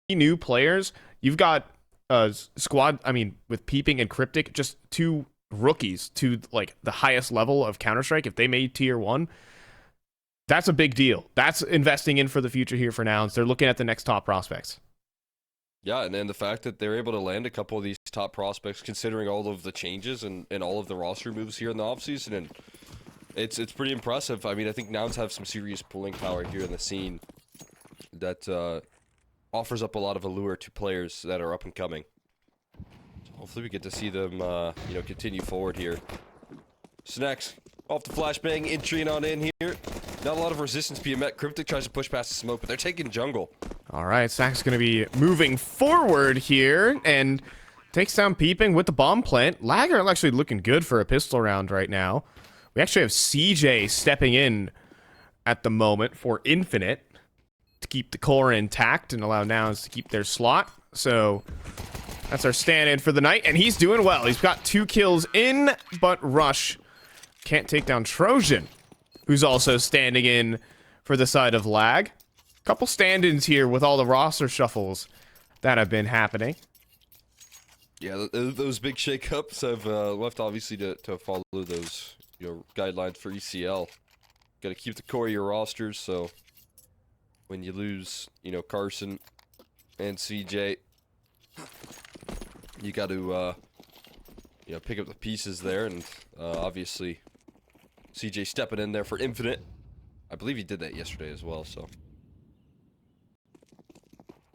new players. You've got squad. I mean, with Peeping and Cryptic, just two rookies to like the highest level of Counter-Strike. If they made tier 1, that's a big deal. That's investing in for the future here for Nouns. They're looking at the next top prospects. Yeah, and then the fact that they're able to land a couple of these top prospects, considering all of the changes and all of the roster moves here in the offseason, and it's pretty impressive. I mean, I think Nouns have some serious pulling power here in the scene that offers up a lot of allure to players that are up and coming. So hopefully we get to see them, continue forward here. Snacks off the flashbang, entering on in here. Not a lot of resistance being met. Cryptic tries to push past the smoke, but they're taking jungle. All right, Sack's going to be moving forward here and takes down Peeping with the bomb plant. Lagger actually looking good for a pistol round right now. We actually have CJ stepping in at the moment for Infinite to keep the core intact and allow Nouns to keep their slot. So that's our stand-in for the night, and he's doing well. He's got 2 kills in, but Rush can't take down Trojan, who's also standing in for the side of Lag. Couple stand-ins here with all the roster shuffles that have been happening. Yeah, those big shakeups have left obviously to follow those guidelines for ECL. Got to keep the core of your rosters, so when you lose Carson and CJ, you got to pick up the pieces there, and obviously CJ stepping in there for Infinite. I believe he did that yesterday as well, so.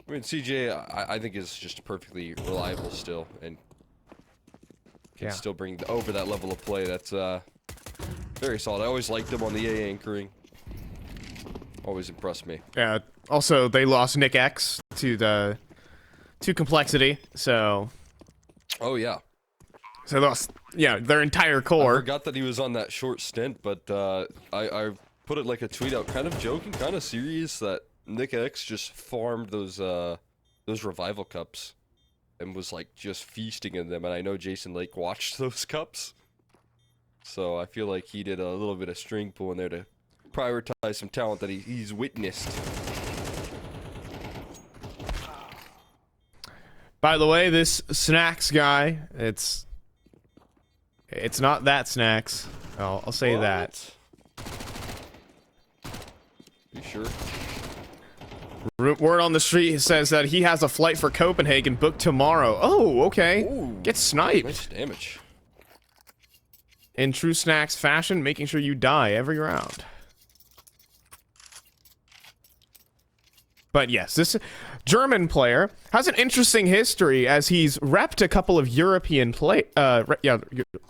I mean, CJ, I think is just perfectly reliable still, and can still bring over that level of play. That's very solid. I always liked him on the A anchoring. Always impressed me. Yeah. Also, they lost Nick X to Complexity, so. Oh yeah. So they lost, their entire core. I forgot that he was on that short stint, but I put it like a tweet out, kind of joking, kind of serious, that Nick X just farmed those revival cups and was like just feasting in them, and I know Jason Lake watched those cups, so I feel like he did a little bit of string pulling there to prioritize some talent that he's witnessed. By the way, this Snacks guy, it's not that Snacks. I'll say What? that. You sure? Word on the street says that he has a flight for Copenhagen booked tomorrow. Oh, okay. Ooh, Get sniped. nice damage. In true Snacks fashion, making sure you die every round. But yes, this German player has an interesting history as he's repped a couple of European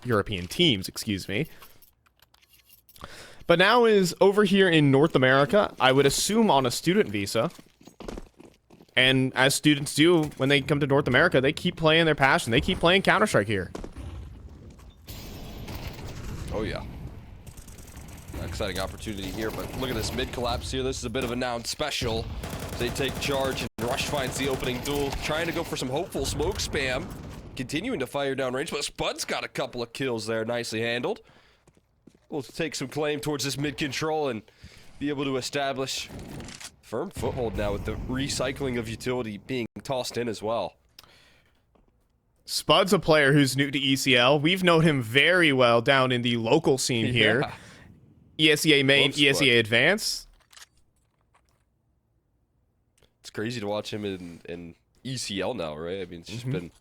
European teams, excuse me. But now is over here in North America, I would assume on a student visa. And as students do when they come to North America, they keep playing their passion. They keep playing Counter-Strike here. Oh yeah. Exciting opportunity here, but look at this mid collapse here. This is a bit of a Noun special. They take charge, and Rush finds the opening duel, trying to go for some hopeful smoke spam, continuing to fire down range, but Spud's got a couple of kills there, nicely handled. We'll take some claim towards this mid control and be able to establish firm foothold now with the recycling of utility being tossed in as well. Spud's a player who's new to ECL. We've known him very well down in the local scene here. ESEA main, ESEA advance. It's crazy to watch him in ECL now, right? I mean, it's just been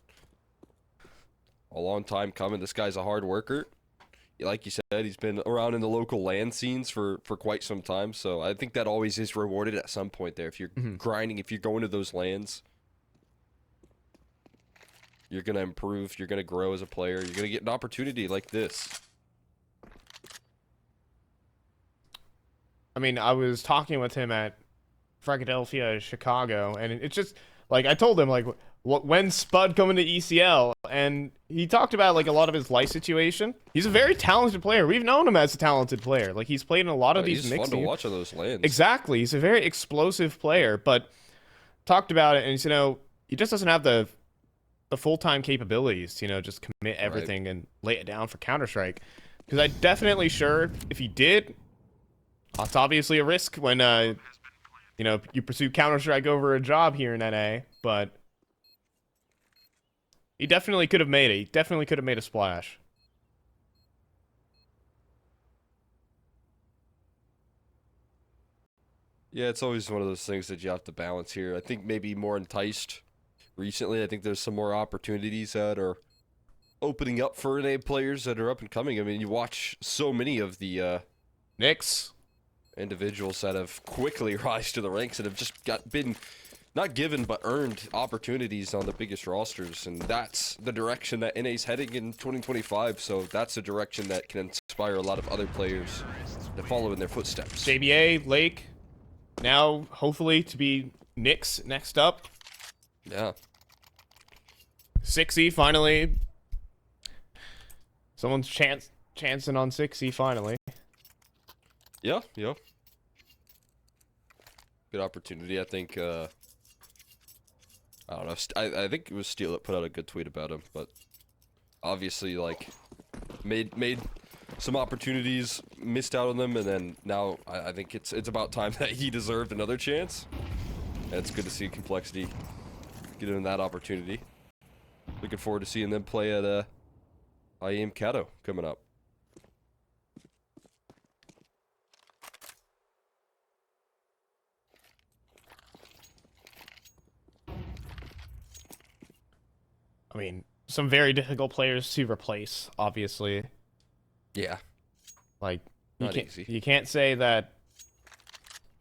a long time coming. This guy's a hard worker. Like you said, he's been around in the local LAN scenes for quite some time, so I think that always is rewarded at some point there. If you're grinding, if you're going to those LANs, you're going to improve, you're going to grow as a player, you're going to get an opportunity like this. I mean, I was talking with him at Philadelphia, Chicago, and it's just, like, I told him, like, when's Spud coming to ECL? And he talked about, like, a lot of his life situation. He's a very talented player. We've known him as a talented player. Like, he's played in a lot of these mixed He's fun to watch on those LANs. Exactly. He's a very explosive player, but talked about it, and he's, he just doesn't have the full-time capabilities to, just commit everything and lay it down for Counter-Strike. Because I'm definitely sure if he did, it's obviously a risk when you know, you pursue Counter-Strike over a job here in NA, but he definitely could have made it. He definitely could have made a splash. Yeah, it's always one of those things that you have to balance here. I think maybe more enticed recently. I think there's some more opportunities that are opening up for NA players that are up and coming. I mean, you watch so many of the Knicks. individuals that have quickly rise to the ranks and have just been not given but earned opportunities on the biggest rosters, and that's the direction that NA's heading in 2025. So that's a direction that can inspire a lot of other players to follow in their footsteps. JBA, Lake, now hopefully to be Knicks next up. Yeah. 6E finally. Someone's chancing on 6E finally. Yeah, yeah. Good opportunity. I think, I don't know. I think it was Steele that put out a good tweet about him, but obviously, like, made some opportunities, missed out on them, and then now I think it's about time that he deserved another chance. And it's good to see Complexity get him that opportunity. Looking forward to seeing them play at IEM Cato coming up. I mean, some very difficult players to replace, obviously. Yeah. Like, Not easy. You can't say that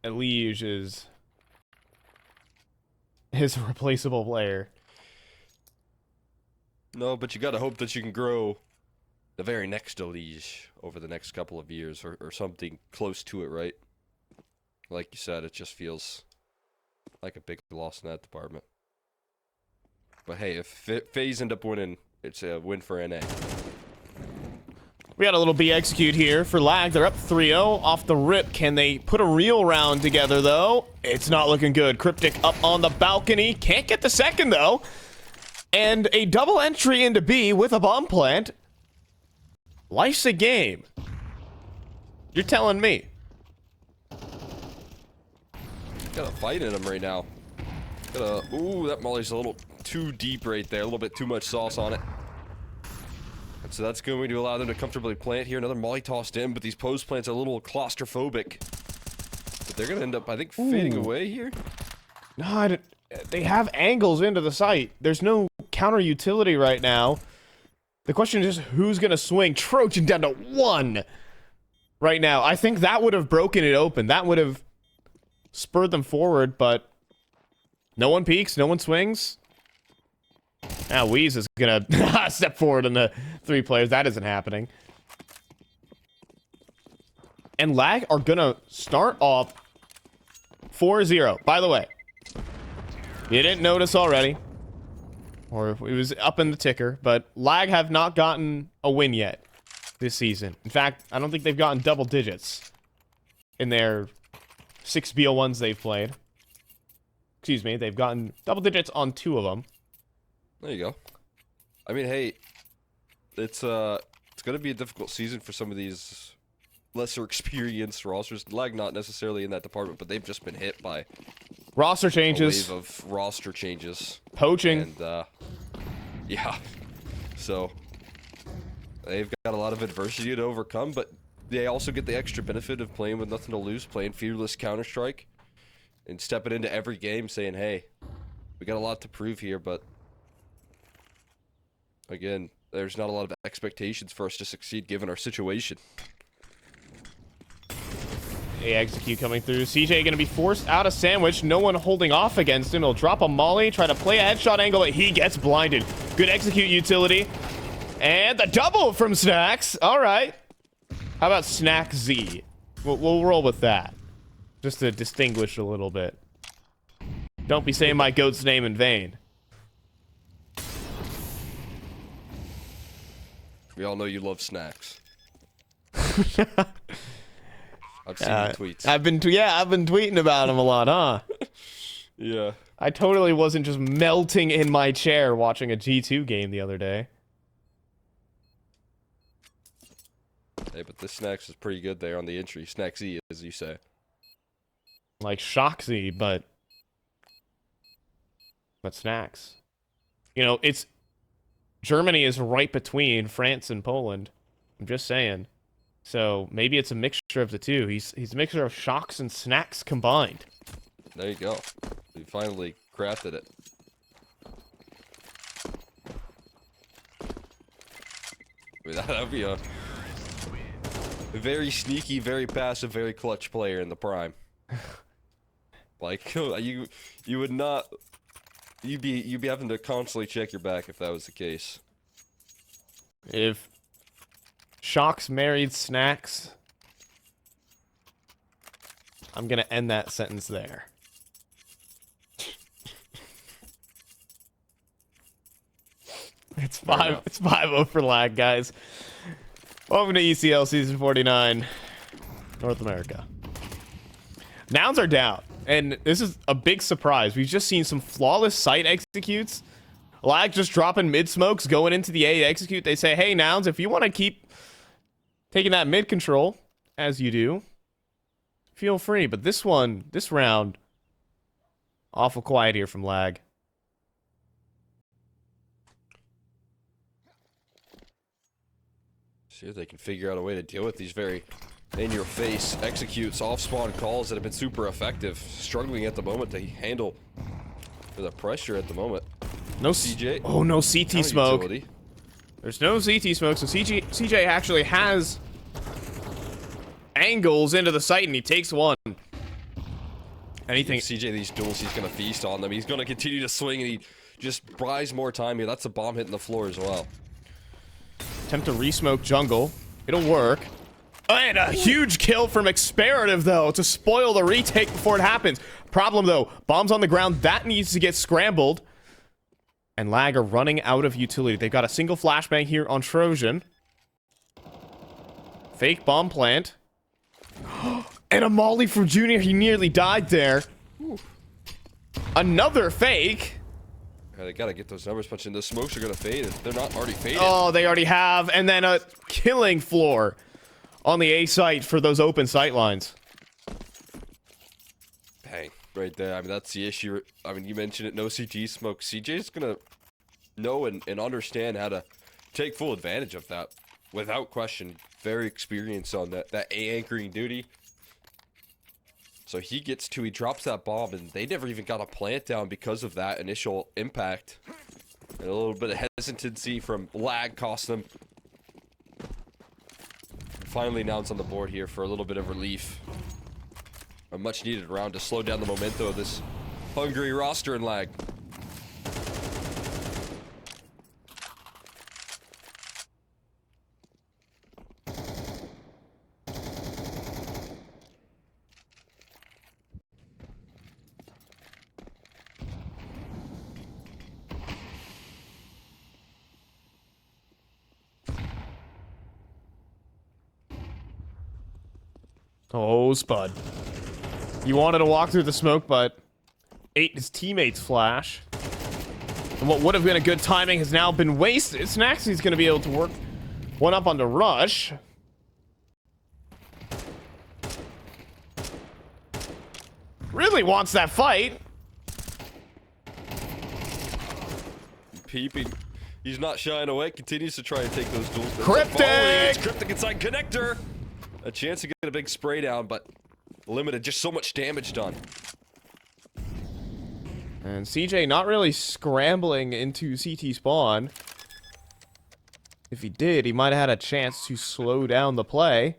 Elige is a replaceable player. No, but you gotta hope that you can grow the very next Elige over the next couple of years, or something close to it, right? Like you said, it just feels like a big loss in that department. But hey, if FaZe end up winning, it's a win for NA. We got a little B execute here for Lag. They're up 3-0 off the rip. Can they put a real round together, though? It's not looking good. Cryptic up on the balcony. Can't get the second, though. And a double entry into B with a bomb plant. Life's a game. You're telling me. Got a fight in him right now. Ooh, that molly's a little too deep right there. A little bit too much sauce on it. And so that's going to allow them to comfortably plant here. Another molly tossed in, but these post plants are a little claustrophobic. But they're going to end up, I think, fading away here. No, they have angles into the site. There's no counter utility right now. The question is just who's going to swing. Trojan down to 1 right now. I think that would have broken it open. That would have spurred them forward, but no one peeks, no one swings. Now Weeze is going to step forward in the 3 players. That isn't happening. And Lag are going to start off 4-0. By the way, you didn't notice already, or it was up in the ticker, but Lag have not gotten a win yet this season. In fact, I don't think they've gotten double digits in their 6 BO1s they've played. Excuse me, they've gotten double digits on 2 of them. There you go. I mean, hey, it's going to be a difficult season for some of these lesser experienced rosters. Lag not necessarily in that department, but they've just been hit by Roster changes. a wave of roster changes. Poaching. And, yeah. So, they've got a lot of adversity to overcome, but they also get the extra benefit of playing with nothing to lose, playing fearless Counter-Strike, and stepping into every game saying, hey, we got a lot to prove here, but again, there's not a lot of expectations for us to succeed given our situation. A execute coming through. CJ going to be forced out of sandwich. No one holding off against him. He'll drop a molly, try to play a headshot angle, but he gets blinded. Good execute utility. And the double from Snacks. All right. How about Snack Z? We'll roll with that. Just to distinguish a little bit. Don't be saying my goat's name in vain. We all know you love Snacks. I've seen your tweets. I've been tweeting about him a lot, huh? Yeah. I totally wasn't just melting in my chair watching a G2 game the other day. Hey, but this Snacks is pretty good there on the entry. Snack Z, as you say. like Shoxy, but snacks. You know, it's Germany is right between France and Poland. I'm just saying. So maybe it's a mixture of the two. He's a mixture of shocks and snacks combined. There you go. We finally crafted it. I mean, that'd be a very sneaky, very passive, very clutch player in the prime. Like you would not. You'd be having to constantly check your back if that was the case. If Shocks married Snacks, I'm gonna end that sentence there. It's 5-0 for lag, guys. Welcome to ECL Season 49, North America. Nouns are down, and this is a big surprise. We've just seen some flawless site executes. Lag just dropping mid smokes, going into the A execute. They say, hey, Nouns, if you want to keep taking that mid control, as you do, feel free. But this round, awful quiet here from Lag. See if they can figure out a way to deal with these very in-your-face executes, off-spawn calls that have been super effective. Struggling at the moment to handle the pressure at the moment. No CJ. Oh, no CT smoke. Utility. There's no CT smoke, so CJ actually has angles into the site, and he takes one. Anything. CJ, these duels, he's going to feast on them. He's going to continue to swing, and he just buys more time here. That's a bomb hitting the floor as well. Attempt to re-smoke jungle. It'll work. And a huge kill from Experative, though, to spoil the retake before it happens. Problem, though, bombs on the ground. That needs to get scrambled. And Lag are running out of utility. They've got a single flashbang here on Trojan. Fake bomb plant. And a molly from Junior. He nearly died there. Another fake. Yeah, they gotta get those numbers punched in. The smokes are gonna fade. They're not already faded. Oh, they already have. And then a killing floor on the A site for those open sight lines. Bang. Right there. I mean, that's the issue. I mean, you mentioned it. No CT smoke. CJ's gonna know and understand how to take full advantage of that. Without question. Very experienced on that A anchoring duty. So he drops that bomb, and they never even got a plant down because of that initial impact. And a little bit of hesitancy from Lag cost them. Finally, Nouns on the board here for a little bit of relief. A much needed round to slow down the momentum of this Hungary roster and Lag. Oh, Spud. He wanted to walk through the smoke, but ate his teammate's flash. And what would have been a good timing has now been wasted. Snaxy's going to be able to work one up on the rush. Really wants that fight. Peeping. He's not shying away. Continues to try and take those duels. Cryptic! Cryptic inside connector. A chance to get a big spray down, but limited. Just so much damage done. And CJ not really scrambling into CT spawn. If he did, he might have had a chance to slow down the play.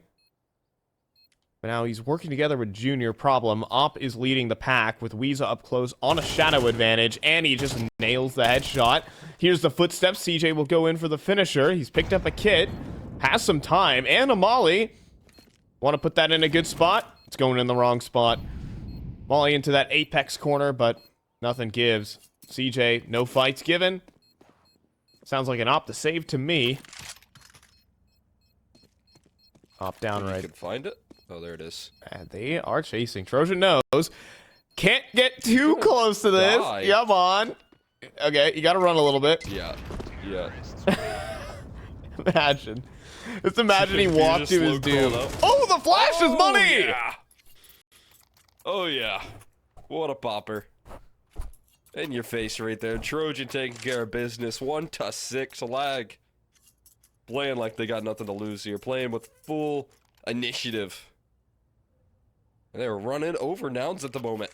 But now he's working together with Junior. Problem, Op is leading the pack with Weeza up close on a shadow advantage, and he just nails the headshot. Here's the footsteps. CJ will go in for the finisher. He's picked up a kit, has some time, and a molly. Want to put that in a good spot? It's going in the wrong spot. Molly into that apex corner, but nothing gives. CJ, no fights given. Sounds like an Op to save to me. Op down right. You can find it. Oh, there it is. And they are chasing. Trojan knows. Can't get too close to this. Die. Come on. Okay, you gotta run a little bit. Yeah. Yeah. Imagine. Just imagine he walked to his doom. Oh, Oh, the flash is money! Yeah. Oh, yeah. What a popper. In your face right there. Trojan taking care of business. 1-6 lag. Playing like they got nothing to lose here. Playing with full initiative. And they're running over Nouns at the moment.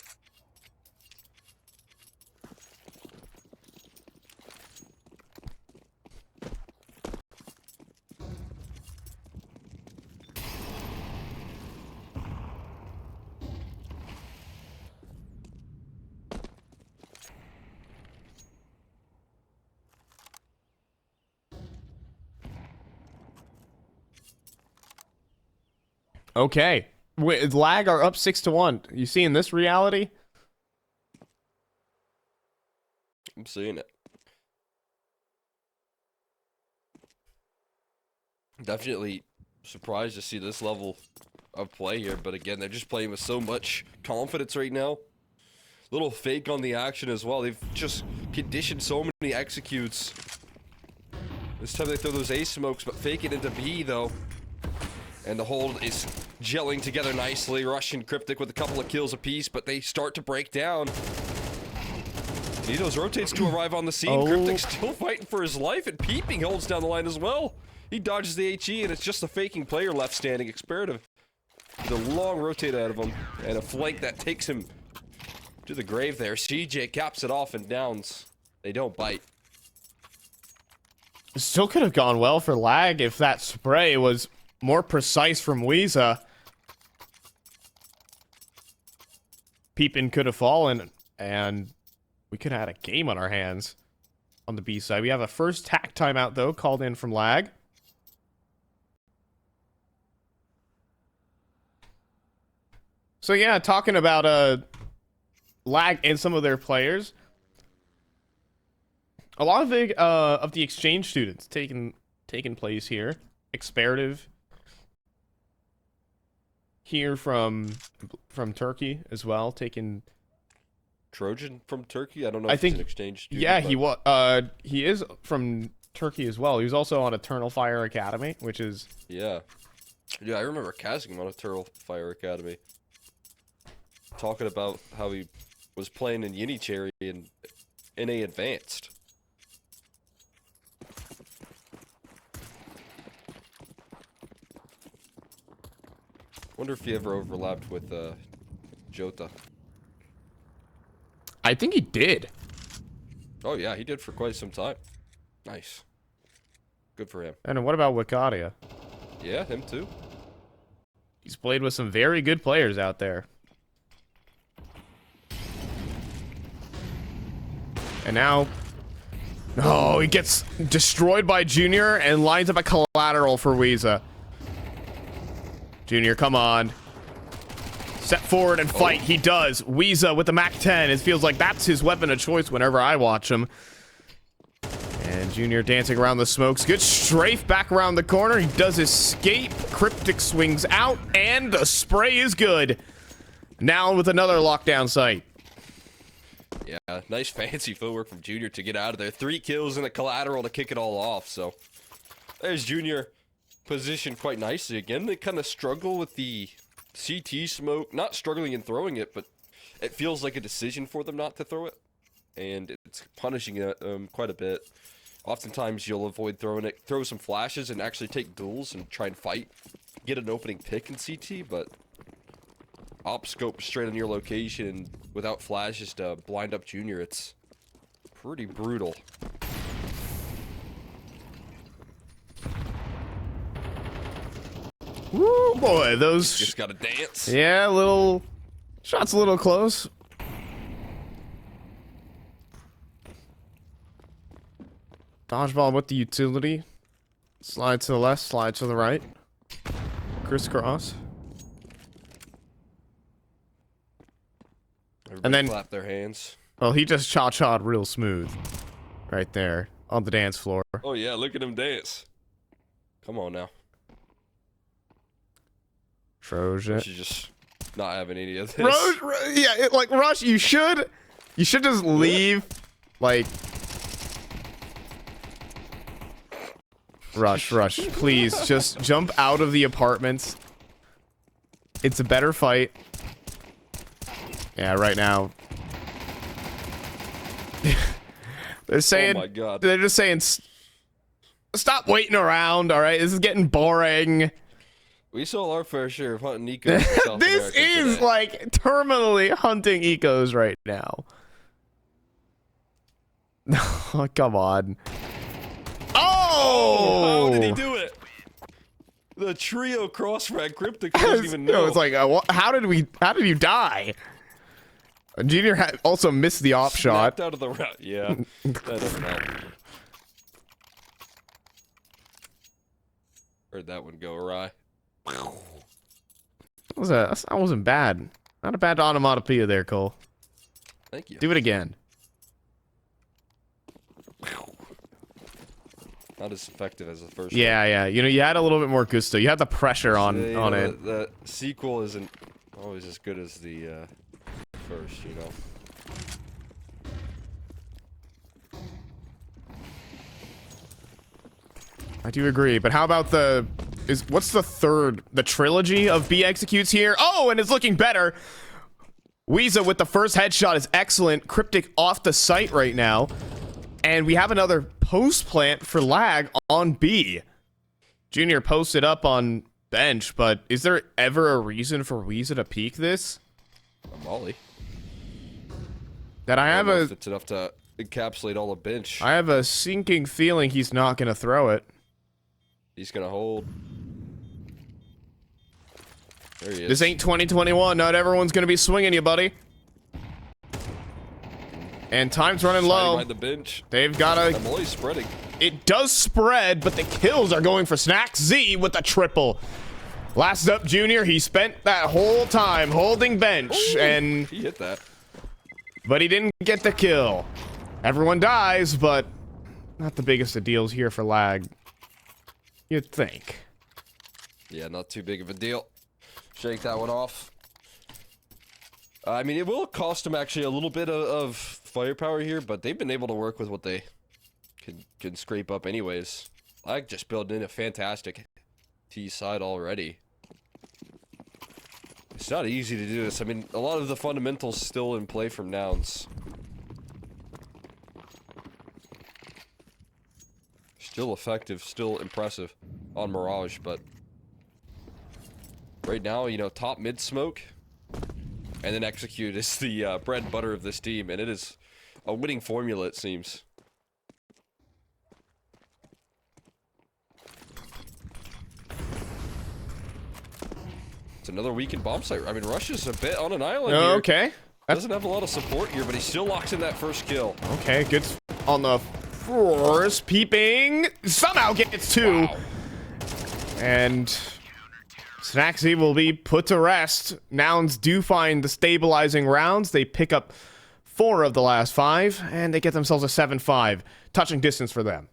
Okay. Wait, lag are up 6-1. You seeing this reality? I'm seeing it. Definitely surprised to see this level of play here, but again, they're just playing with so much confidence right now. Little fake on the action as well. They've just conditioned so many executes. This time they throw those A smokes, but fake it into B though. And the hold is gelling together nicely. Russian Cryptic with a couple of kills apiece, but they start to break down. Nidos rotates to arrive on the scene. Oh. Cryptic still fighting for his life, and Peeping holds down the line as well. He dodges the HE, and it's just a faking player left standing. Experative with a long rotate out of him, and a flank that takes him to the grave there. CJ caps it off, and Downs, they don't bite. Still could have gone well for lag if that spray was more precise from Weeza. Peepin could have fallen, and we could have had a game on our hands on the B side. We have a first tack timeout, though, called in from lag. So, yeah, talking about lag and some of their players. A lot of the exchange students taking place here. Experative here from Turkey as well, taking Trojan from Turkey? I don't know I if think he's an exchange student. Yeah, he is from Turkey as well. He was also on Eternal Fire Academy, which is Yeah, I remember casting him on Eternal Fire Academy. Talking about how he was playing in Unicherry and NA Advanced. Wonder if he ever overlapped with Jota. I think he did. Oh yeah, he did for quite some time. Nice. Good for him. And what about Wakadia? Yeah, him too. He's played with some very good players out there. And now, oh, he gets destroyed by Junior and lines up a collateral for Weeza. Junior, come on. Step forward and fight. He does. Weeza with the MAC-10. It feels like that's his weapon of choice whenever I watch him. And Junior dancing around the smokes. Good strafe back around the corner. He does escape. Cryptic swings out, and the spray is good. Now with another lockdown site. Yeah, nice fancy footwork from Junior to get out of there. 3 kills and a collateral to kick it all off. So there's Junior positioned quite nicely. Again, they kind of struggle with the CT smoke. Not struggling in throwing it, but it feels like a decision for them not to throw it. And it's punishing it quite a bit. Oftentimes you'll avoid throwing it, throw some flashes and actually take duels and try and fight. Get an opening pick in CT, but op scope straight on your location without flashes to blind up Junior. It's pretty brutal. Woo, boy, those... Just gotta dance. Yeah, little... Shot's a little close. Dodgeball with the utility. Slide to the left, slide to the right. Crisscross. Everybody And then- clap their hands. Well, he just cha-cha'd real smooth. Right there. On the dance floor. Oh yeah, look at him dance. Come on now. Trojan. She's just not having any of this. Yeah, like, Rush, you should just leave, like... Rush, please, just jump out of the apartments. It's a better fight. Yeah, right now. They're saying, Oh my God. they're just saying, stop waiting around, all right? This is getting boring. We saw our fair share of hunting ecos in South This America is today. like terminally hunting ecos right now. Oh, come on. Oh! How did he do it? The trio crossfrag cryptic doesn't even know. It's like, how did you die? Junior also missed the op shot. Snapped out of the route. Yeah, that doesn't help. Heard that one go awry. That wasn't bad. Not a bad onomatopoeia there, Cole. Thank you. Do it again. Not as effective as the first Yeah, one. yeah. You know, you had a little bit more gusto. You had the pressure on it. The sequel isn't always as good as the first, you know. I do agree, but how about what's the trilogy of B executes here? Oh, and it's looking better. Weeza with the first headshot is excellent. Cryptic off the site right now. And we have another post plant for lag on B. Junior posted up on bench, but is there ever a reason for Weeza to peek this? A molly. That I have if it's enough to encapsulate all the bench. I have a sinking feeling he's not gonna throw it. He's gonna hold. There he is. This ain't 2021. Not everyone's gonna be swinging you, buddy. And time's running low. Behind the bench. They've got That a. molly's spreading. It does spread, but the kills are going for Snack Z with the triple. Last up, Junior. He spent that whole time holding bench, Ooh, and he hit that. but he didn't get the kill. Everyone dies, but not the biggest of deals here for lag. You'd think. Yeah, not too big of a deal. Shake that one off. I mean, it will cost them actually a little bit of firepower here, but they've been able to work with what they can scrape up anyways. Lag just built in a fantastic T side already. It's not easy to do this. I mean, a lot of the fundamentals still in play from Nouns. Still effective, still impressive on Mirage, but right now, you know, top mid smoke and then execute is the bread and butter of this team, and it is a winning formula, it seems. It's another weakened bomb site. I mean, Rush is a bit on an island here. Okay. Doesn't have a lot of support here, but he still locks in that first kill. Okay, good on the first peeping. Somehow gets two. Wow. And Snacksy will be put to rest. Nouns do find the stabilizing rounds. They pick up 4 of the last 5, and they get themselves a 7-5. Touching distance for them.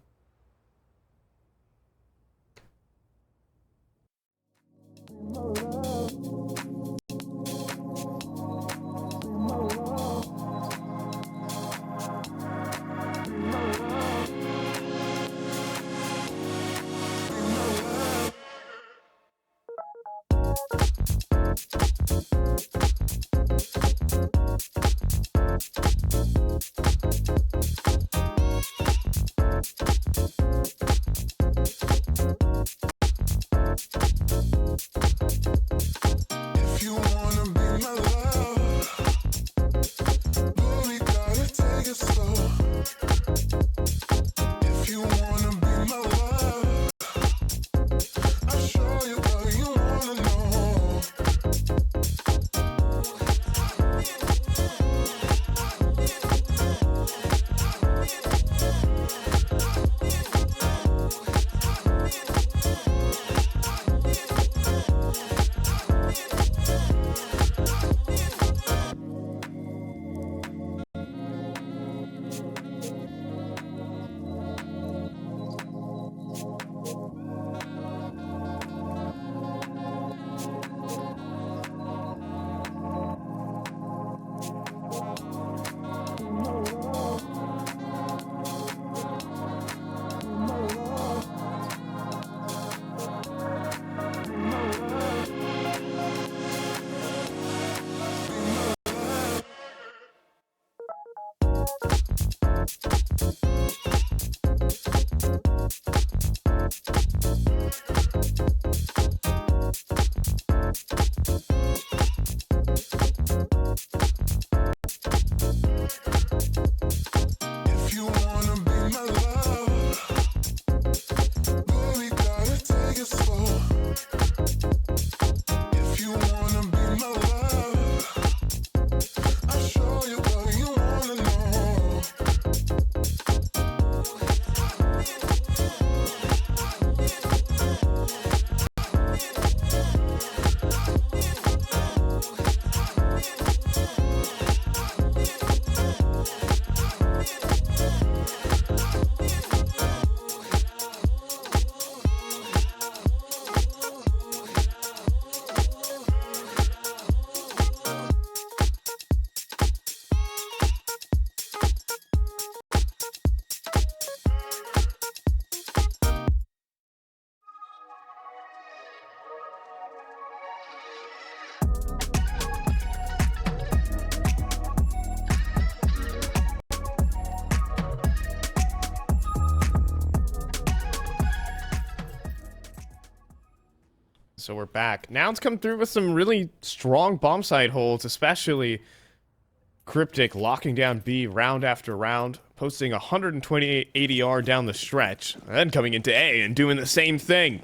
If you wanna be my love, baby, gotta take it slow. If you wanna be my love, I'll show you what you wanna know. So we're back. Nouns come through with some really strong bomb site holds, especially Cryptic locking down B round after round, posting 128 ADR down the stretch, and then coming into A and doing the same thing.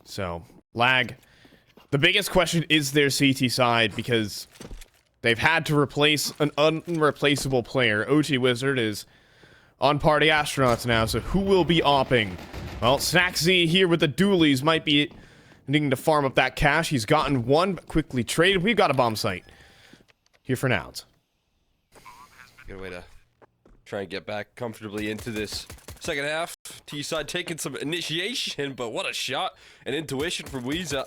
So, lag. The biggest question is their CT side, because they've had to replace an unreplaceable player. OG Wizard is on Party Astronauts now, so who will be opping? Well, Snack Z here with the dualies might be needing to farm up that cash. He's gotten one, but quickly traded. We've got a bomb site here for Nouns. Good way to try and get back comfortably into this second half. T-side taking some initiation, but what a shot and intuition from Weeza.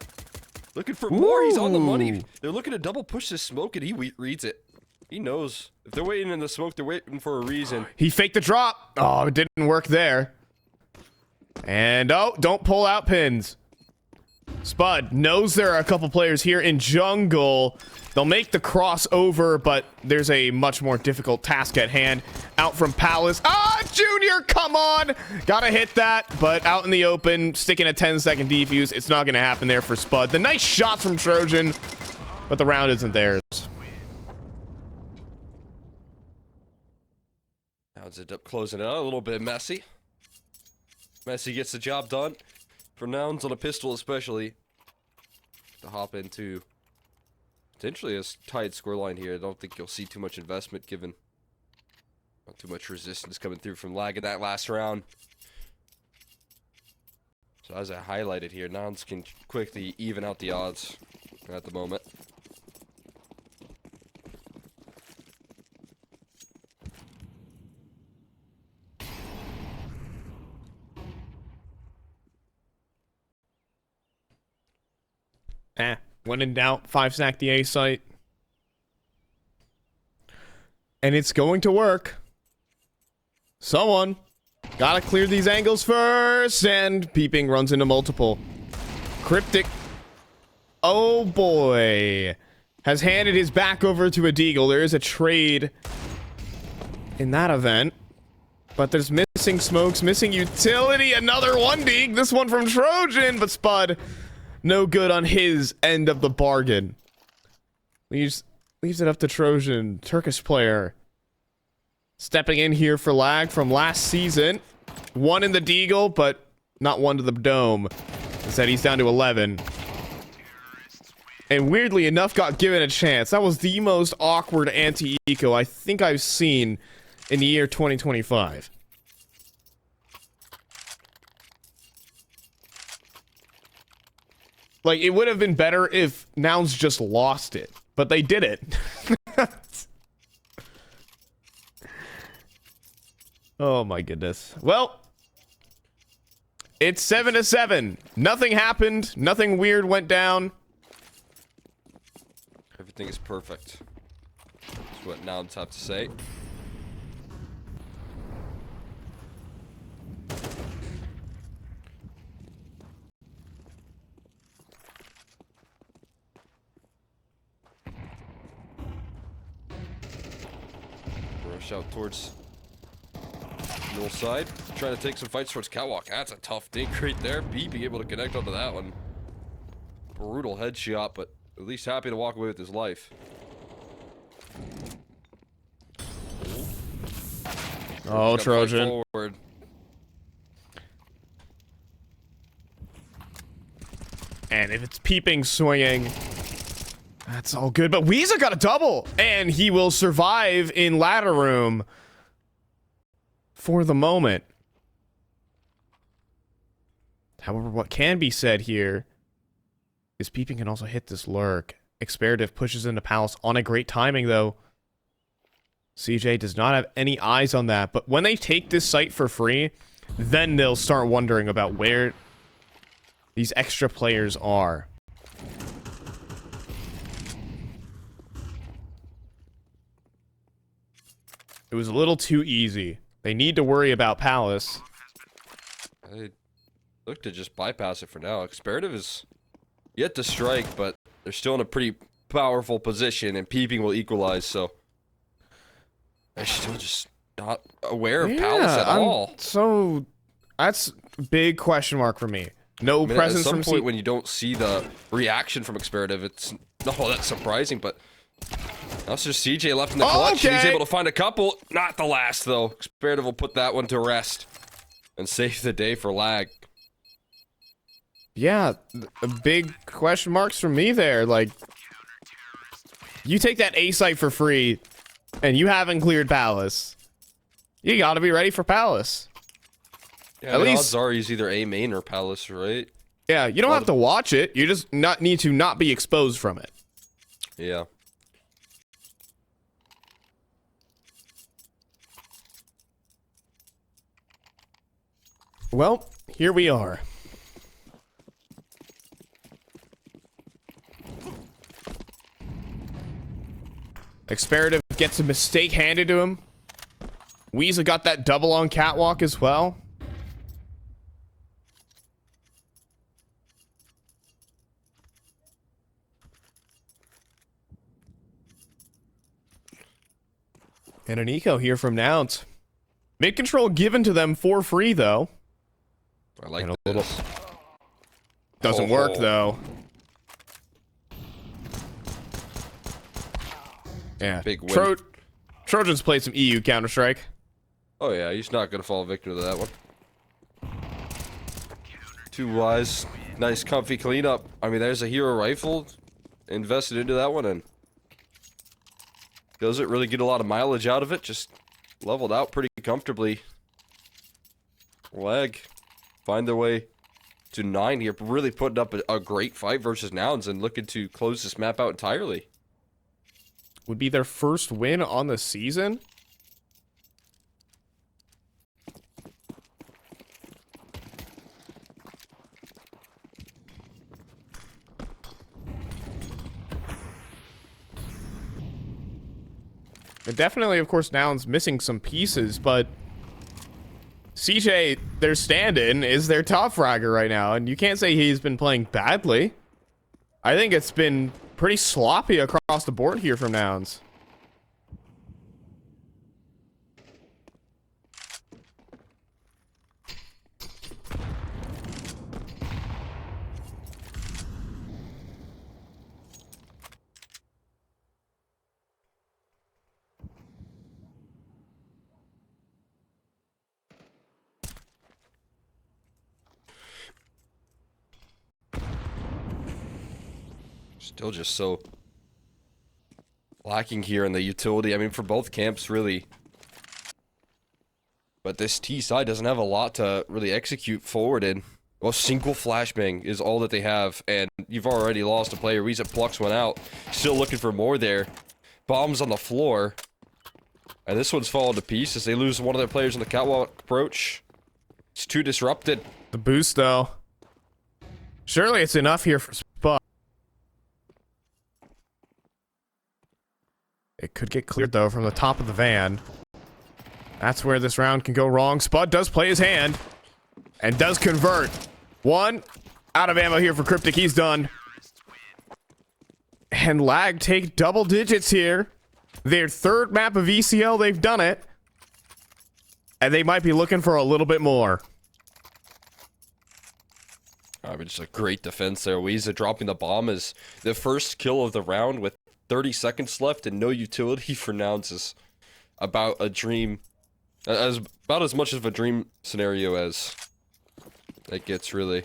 Looking for more. He's on the money. They're looking to double push this smoke, and he reads it. He knows. If they're waiting in the smoke, they're waiting for a reason. He faked the drop. Oh, it didn't work there. And, oh, don't pull out pins. Spud knows there are a couple players here in jungle. They'll make the crossover, but there's a much more difficult task at hand. Out from Palace. Ah, Junior, come on! Gotta hit that, but out in the open, sticking a 10-second defuse. It's not gonna happen there for Spud. The nice shot from Trojan, but the round isn't theirs. Now it's up closing it out a little bit messy. Messi gets the job done. For Nouns on a pistol especially. To hop into potentially a tight scoreline here. I don't think you'll see too much investment given not too much resistance coming through from lag in that last round. So as I highlighted here, Nouns can quickly even out the odds at the moment. When in doubt, 5-snack the A site. And it's going to work. Someone gotta clear these angles first, and Peeping runs into multiple. Cryptic, oh boy, has handed his back over to a Deagle. There is a trade in that event, but there's missing smokes, missing utility. Another one, Deag. This one from Trojan, but Spud, no good on his end of the bargain. Leaves it up to Trojan, Turkish player. Stepping in here for lag from last season. One in the Deagle, but not one to the dome. Instead, he's down to 11. And weirdly enough, got given a chance. That was the most awkward anti-eco I think I've seen in the year 2025. Like, it would have been better if Nouns just lost it, but they did it. Oh my goodness. Well, it's 7-7. Nothing happened. Nothing weird went down. Everything is perfect. That's what Nouns have to say. push out towards middle side. Trying to take some fights towards catwalk. That's a tough dink right there. B being able to connect onto that one. Brutal headshot, but at least happy to walk away with his life. Oh, Trojan. Forward. And if it's peeping, swinging, that's all good. But Weezer got a double, and he will survive in ladder room for the moment. However, what can be said here is peeping can also hit this lurk. Experative pushes into Palace on a great timing, though. CJ does not have any eyes on that, but when they take this site for free, then they'll start wondering about where these extra players are. It was a little too easy. They need to worry about Palace. I look to just bypass it for now. Experative is yet to strike, but they're still in a pretty powerful position, and peeping will equalize, so they're still just not aware of Palace at all. So that's a big question mark for me. No presence from at some point when you don't see the reaction from Experative, it's that's surprising, but that's just CJ left in the clutch, and he's able to find a couple. Not the last, though. Experative will put that one to rest and save the day for lag. Yeah, big question marks from me there. Like, you take that A site for free, and you haven't cleared Palace. You gotta be ready for Palace. Yeah, at least odds are he's either A main or Palace, right? Yeah, you don't have to watch it. You just need to not be exposed from it. Yeah. Well, here we are. Experative gets a mistake handed to him. Weezer got that double on catwalk as well. And an eco here from Nouns. Mid control given to them for free, though. I like a this. little. Doesn't work, though. Yeah. Big win. Trojans played some EU Counter-Strike. Oh, yeah. He's not going to fall victim to that one. Too wise. Nice, comfy cleanup. I mean, there's a hero rifle invested into that one, and doesn't really get a lot of mileage out of it. Just leveled out pretty comfortably. Leg. Find their way to 9 here. Really putting up a great fight versus Nouns and looking to close this map out entirely. Would be their first win on the season. And definitely, of course, Nouns missing some pieces, but CJ, their stand-in, is their top fragger right now, and you can't say he's been playing badly. I think it's been pretty sloppy across the board here from Nouns. Still just so lacking here in the utility. I mean, for both camps, really. But this T side doesn't have a lot to really execute forward in. Well, single flashbang is all that they have, and you've already lost a player. Weezer plucks one out. Still looking for more there. Bombs on the floor. And this one's falling to pieces. They lose one of their players in the catwalk approach. It's too disrupted. The boost, though. Surely it's enough here for Spud. It could get cleared, though, from the top of the van. That's where this round can go wrong. Spud does play his hand. And does convert. One. Out of ammo here for Cryptic. He's done. And Lag take double digits here. Their third map of ECL, they've done it. And they might be looking for a little bit more. I mean, just a great defense there. Weeza dropping the bomb is the first kill of the round with 30 seconds left and no utility for Nouns is about a dream. About as much of a dream scenario as it gets, really.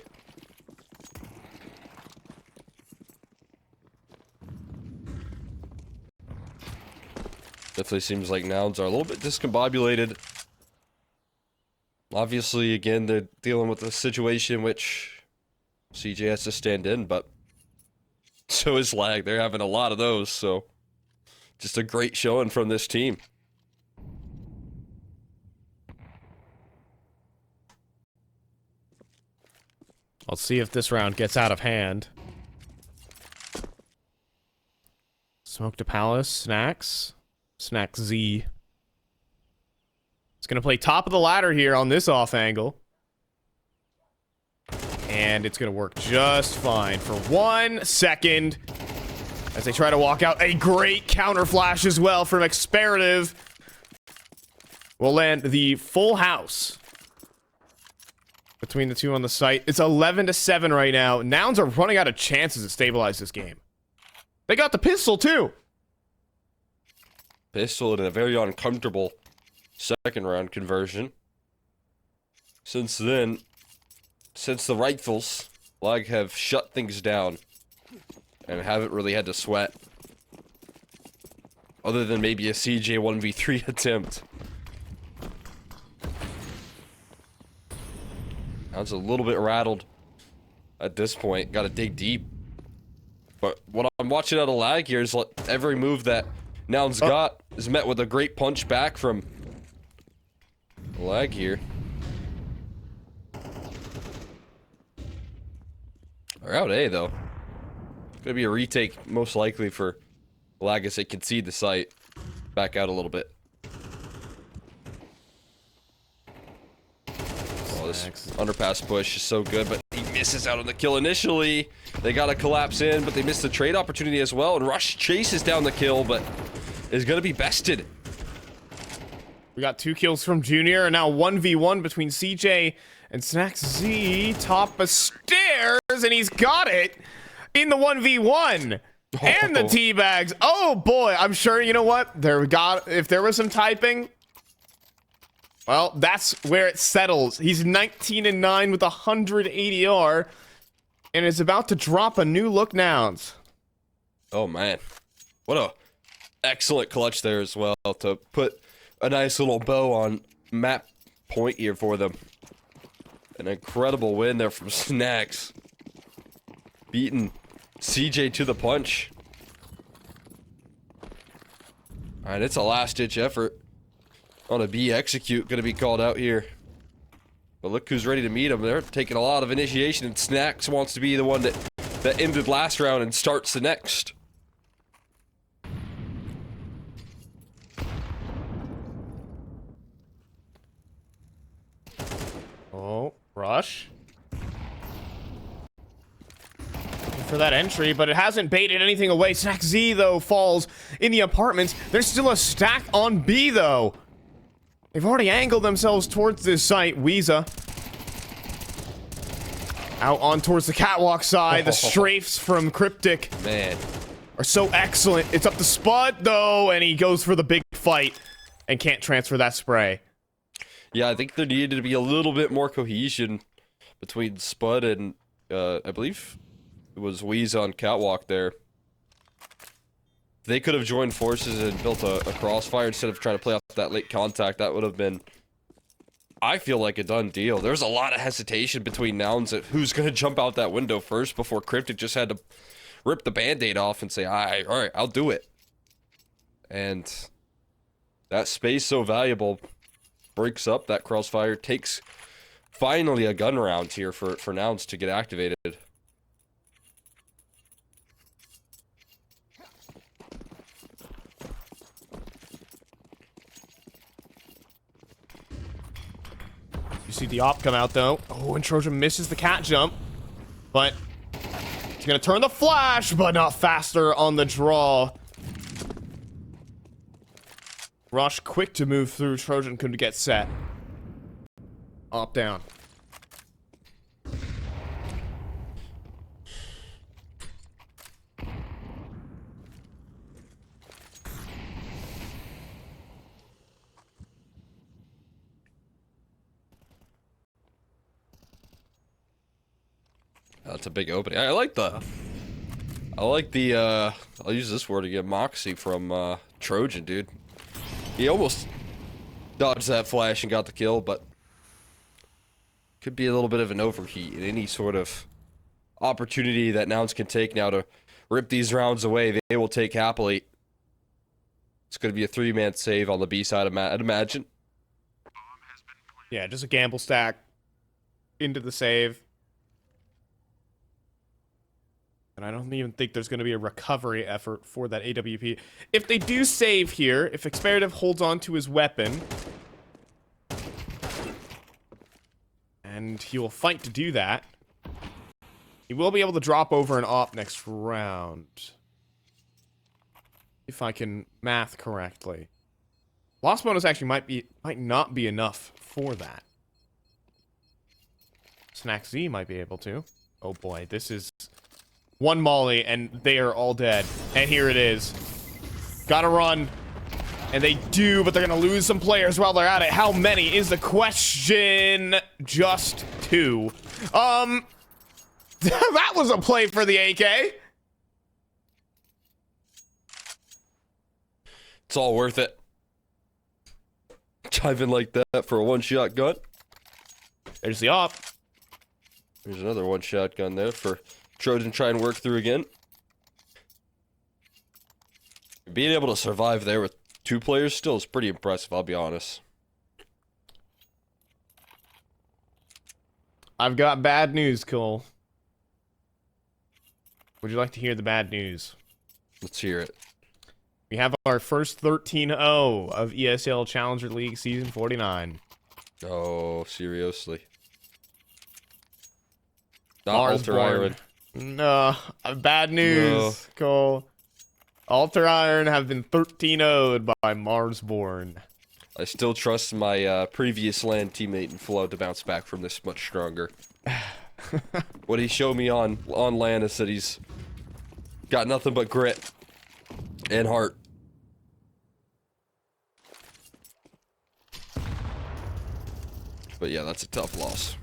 Definitely seems like Nouns are a little bit discombobulated. Obviously, again, they're dealing with a situation which CJ has to stand in, but so is Lag. They're having a lot of those, so just a great showing from this team. Let's see if this round gets out of hand. Smoke to Palace, Snacks. Snacks Z. It's going to play top of the ladder here on this off angle. And it's going to work just fine for 1 second. As they try to walk out. A great counter flash as well from Experative. Will land the full house. Between the two on the site. It's 11-7 right now. Nouns are running out of chances to stabilize this game. They got the pistol too. Pistol in a very uncomfortable second round conversion. Since then, since the rifles, Lag have shut things down and haven't really had to sweat. Other than maybe a CJ 1v3 attempt. I was a little bit rattled at this point. Got to dig deep. But what I'm watching out of Lag here is every move that Nouns got is met with a great punch back from Lag here. They're out A though. Gonna be a retake most likely for Lag as they concede the site. Back out a little bit. Oh, this underpass push is so good, but he misses out on the kill initially. They gotta collapse in, but they missed the trade opportunity as well. And Rush chases down the kill, but is gonna be bested. We got 2 kills from Junior, and now 1v1 between CJ and Snacks Z. Top of stairs, and he's got it in the 1v1. And the teabags. Oh boy, I'm sure, you know what? If there was some typing, well, that's where it settles. He's 19-9 with 100 ADR, and is about to drop a new look Nouns. Oh man, what a excellent clutch there as well to put a nice little bow on map point here for them. An incredible win there from Snacks. Beating CJ to the punch. Alright, it's a last-ditch effort on a B execute gonna be called out here. But look who's ready to meet him. They're taking a lot of initiation, and Snacks wants to be the one that ended last round and starts the next. Oh, Rush. For that entry, but it hasn't baited anything away. Snack Z, though, falls in the apartments. There's still a stack on B, though. They've already angled themselves towards this site. Weeza. Out on towards the catwalk side. The strafes from Cryptic, Man, are so excellent. It's up to Spud, though, and he goes for the big fight and can't transfer that spray. yeah, I think there needed to be a little bit more cohesion between Spud and, I believe it was Weeza on catwalk there. They could have joined forces and built a crossfire instead of trying to play off that late contact. That would have been, I feel like, a done deal. There's a lot of hesitation between Nouns at who's going to jump out that window first before Cryptic just had to rip the band-aid off and say, all right, I'll do it. And that space so valuable breaks up that crossfire, takes finally a gun round here for Nouns to get activated. You see the op come out, though. Oh, and Trojan misses the cat jump. But he's going to turn the flash, but not faster on the draw. Rush quick to move through. Trojan couldn't get set. Up, down. That's a big opening. I like the I'll use this word again, moxie from Trojan, dude. He almost dodged that flash and got the kill, but could be a little bit of an overheat in any sort of opportunity that Nouns can take now to rip these rounds away. They will take happily. It's going to be a 3-man save on the B side, I'd imagine. Yeah, just a gamble stack into the save. And I don't even think there's going to be a recovery effort for that AWP. If they do save here, if Experative holds on to his weapon, and he will fight to do that, he will be able to drop over an op next round. If I can math correctly. Loss bonus actually might not be enough for that. Snack Z might be able to. Oh boy, this is one molly and they are all dead. And here it is. Gotta run. And they do, but they're gonna lose some players while they're at it. How many is the question? Just 2. That was a play for the AK. It's all worth it. Dive in like that for a one-shot gun. There's the op. There's another one-shot gun there for Trojan to try and work through again. Being able to survive there with 2 players still is pretty impressive, I'll be honest. I've got bad news, Cole. Would you like to hear the bad news? Let's hear it. We have our first 13-0 of ESL Challenger League Season 49. Oh, seriously. Not Mars Alter Iron. No, bad news, Cole. Alter Iron have been 13-0'd by Marsborn. I still trust my previous LAN teammate in Flow to bounce back from this much stronger. What he showed me on LAN is that he's got nothing but grit and heart. But yeah, that's a tough loss.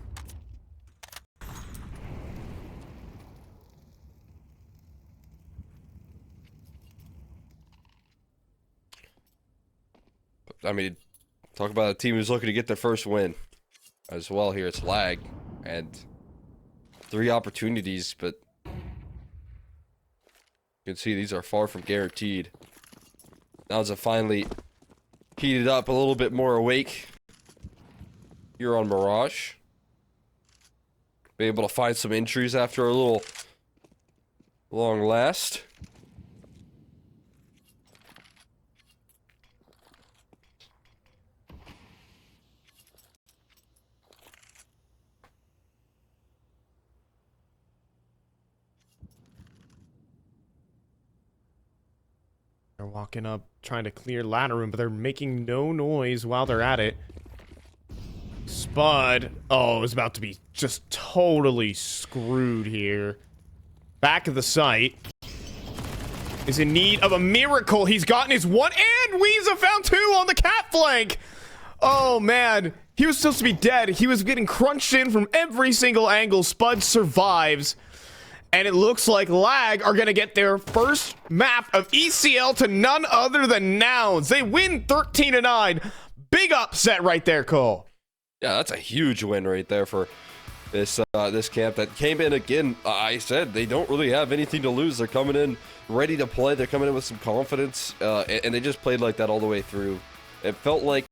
I mean, talk about a team who's looking to get their first win as well here. It's lag and 3 opportunities, but you can see these are far from guaranteed. Now as it finally heated up a little bit more awake here on Mirage. Be able to find some entries after a little long last. They're walking up, trying to clear ladder room, but they're making no noise while they're at it. Spud, oh, is about to be just totally screwed here. Back of the site. Is in need of a miracle. He's gotten his 1, and Weeza found 2 on the cat flank. Oh, man. He was supposed to be dead. He was getting crunched in from every single angle. Spud survives. And it looks like Lag are going to get their first map of ECL to none other than Nouns. They win 13-9. Big upset right there, Cole. Yeah, that's a huge win right there for this this camp that came in again. I said they don't really have anything to lose. They're coming in ready to play. They're coming in with some confidence, and they just played like that all the way through. It felt like